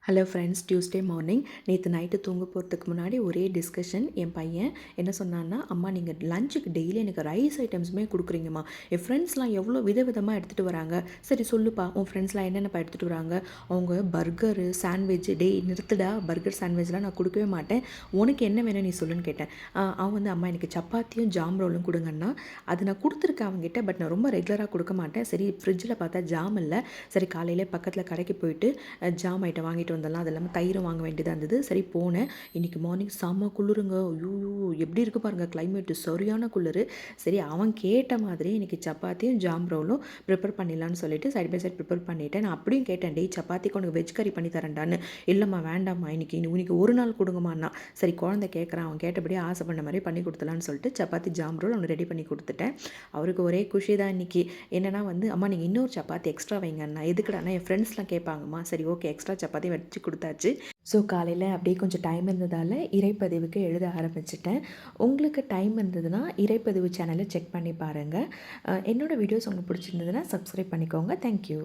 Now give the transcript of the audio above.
Hello friends, Tuesday morning நேற்று night தூங்க போகிறதுக்கு முன்னாடி ஒரே டிஸ்கஷன். என் பையன் என்ன சொன்னான்னா, அம்மா நீங்கள் லஞ்சுக்கு டெய்லி எனக்கு ரைஸ் ஐட்டம்ஸுமே கொடுக்குறீங்கம்மா, என் ஃப்ரெண்ட்ஸ்லாம் எவ்வளோ விதவிதமாக எடுத்துகிட்டு வராங்க. சரி சொல்லுப்பா, உன் ஃப்ரெண்ட்ஸ்லாம் என்னென்னப்பா எடுத்துகிட்டு வராங்க? அவங்க பர்கரு, சாண்ட்விச். டேய் நிறுத்துடா, பர்கர் சாண்ட்விச்லாம் நான் கொடுக்கவே மாட்டேன், உனக்கு என்ன வேணும் நீ சொல்லுன்னு கேட்டேன். அவன் வந்து அம்மா எனக்கு சப்பாத்தியும் ஜாம் ரோலும் கொடுங்கன்னா, அது நான் கொடுத்துருக்கேன் அவங்ககிட்ட, பட் நான் ரொம்ப ரெகுலராக கொடுக்க மாட்டேன். சரி ஃப்ரிட்ஜில் பார்த்தா ஜாம் இல்லை, சரி காலையில் பக்கத்தில் கடைக்கு போயிட்டு ஜாம் ஐட்டம் வாங்கிட்டு வந்துடலாம், அது இல்லாமல் தயிரும் வாங்க வேண்டியதாக இருந்தது. சரி போனேன். இன்றைக்கி மார்னிங் செம்ம குளிருங்க. ஐயோ எப்படி இருக்குது பாருங்கள் கிளைமேட்டு, சரியான குளிர். சரி அவன் கேட்ட மாதிரி இன்றைக்கி சப்பாத்தியும் ஜாம் ரோலும் ப்ரிப்பேர் பண்ணிடலான்னு சொல்லிட்டு சைட் பை சைட் ப்ரிப்பேர் பண்ணிவிட்டேன். நான் அப்படியும் கேட்டேன், டேய் சப்பாத்திக்கு உனக்கு வெஜ் கறி பண்ணி தரேன்டான்னு. இல்லைம்மா வேண்டாம்மா, இன்னைக்கு ஒரு நாள் கொடுங்கம்மாண்ணா. சரி குழந்தை கேட்குறான், அவன் கேட்டபடியே ஆசை பண்ண மாதிரி பண்ணி கொடுத்துலான்னு சொல்லிட்டு சப்பாத்தி ஜாம் ரோல் அவனை ரெடி பண்ணி கொடுத்துட்டேன். அவருக்கு ஒரே குஷி தான் இன்றைக்கி. என்னென்னா வந்து, அம்மா நீங்கள் இன்னொரு சப்பாத்தி எக்ஸ்ட்ரா வைங்கண்ணா. எதுக்குடாண்ணா, என் ஃப்ரெண்ட்ஸ்லாம் கேட்பாங்கம்மா. சரி ஓகே, எக்ஸ்ட்ரா சப்பாத்தி வச்சு கொடுத்தாச்சு. ஸோ காலையில் அப்படியே கொஞ்சம் டைம் இருந்ததால் இறைப்பதிவுக்கு எழுத ஆரம்பிச்சிட்டேன். உங்களுக்கு டைம் இருந்ததுன்னா இறைப்பதிவு சேனலை செக் பண்ணி பாருங்கள். என்னோடய வீடியோஸ் உங்களுக்கு பிடிச்சிருந்ததுன்னா சப்ஸ்கிரைப் பண்ணிக்கோங்க. தேங்க்யூ.